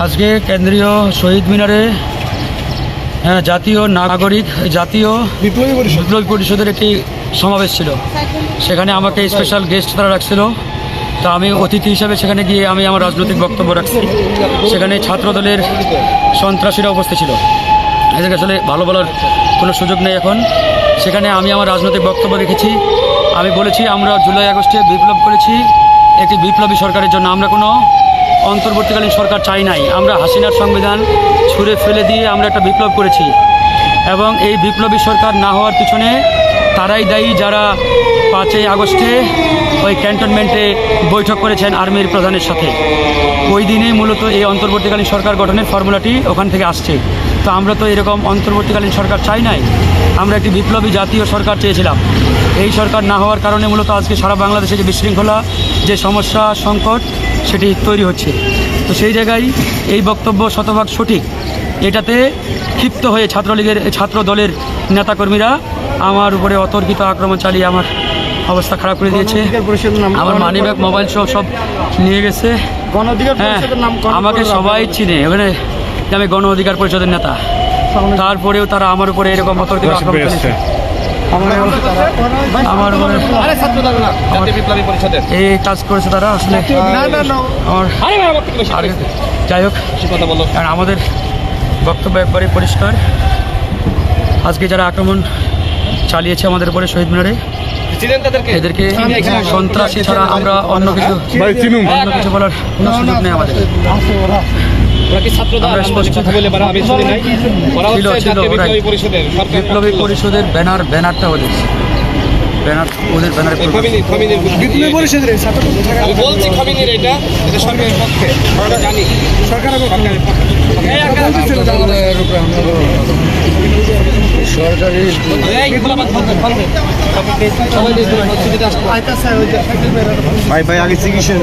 আজকে কেন্দ্রীয় শহীদ মিনারে জাতীয় নাগরিক জাতীয় বিপ্লবী পরিষদের একটি সমাবেশ ছিল। সেখানে আমাকে স্পেশাল গেস্ট তারা রাখছিল। তা আমি অতিথি হিসাবে সেখানে গিয়ে আমি আমার রাজনৈতিক বক্তব্য রাখছি। সেখানে ছাত্রদলের সন্ত্রাসীরা উপস্থিত ছিল। এদেরকে আসলে ভালো বলার কোনো সুযোগ নেই এখন। সেখানে আমি আমার রাজনৈতিক বক্তব্য রেখেছি। আমি বলেছি আমরা জুলাই আগস্টে বিপ্লব করেছি একটি বিপ্লবী সরকারের জন্য। আমরা কোনো অন্তর্বর্তীকালীন সরকার চাই নাই। আমরা হাসিনার সংবিধান ছুঁড়ে ফেলে দিয়ে আমরা একটা বিপ্লব করেছি এবং এই বিপ্লবী সরকার না হওয়ার পিছনে তারাই দায়ী যারা 5ই আগস্টে ওই ক্যান্টনমেন্টে বৈঠক করেছেন আর্মির প্রধানের সাথে। ওই দিনেই মূলত এই অন্তর্বর্তীকালীন সরকার গঠনের ফর্মুলাটি ওখান থেকে আসছে। তো আমরা তো এরকম অন্তর্বর্তীকালীন সরকার চাই নাই, আমরা একটি বিপ্লবী জাতীয় সরকার চেয়েছিলাম। এই সরকার না হওয়ার কারণে মূলত আজকে সারা বাংলাদেশে যে বিশৃঙ্খলা, যে সমস্যা, সংকট সেটি তৈরি হচ্ছে। তো সেই জায়গায় এই বক্তব্য শতভাগ সঠিক। এটাতে ক্ষিপ্ত হয়ে ছাত্রলীগের ছাত্র দলের নেতাকর্মীরা আমার উপরে অতর্কিত আক্রমণ চালিয়ে আমার অবস্থা খারাপ করে দিয়েছে। আমার মানিব্যাগ, মোবাইল সব নিয়ে গেছে। হ্যাঁ, আমাকে সবাই চিনে, এখানে আমি গণ অধিকার পরিষদের নেতা। তারপরেও তারা আমার উপরে এরকম অতর্কিত আক্রমণ চালিয়েছে। আমার এই কাজ করেছে তারা আসলে। যাই হোক, কারণ আমাদের বক্তব্য একবারই পরিষ্কার। আজকে যারা আক্রমণ চালিয়েছে আমাদের উপরে শহীদ মিনারে, এদেরকে সন্ত্রাসী ছাড়া আমরা অন্য কিছু বলার কোনো সুযোগ নেই আমাদের। বিপ্লবী পরিষদের ব্যানারটা ওদের ভাই আগে চিকিৎসা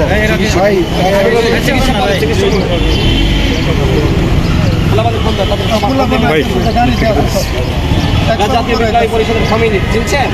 জাতীয় বিপ্লবী পরিষদের সমিতি চিনছেন?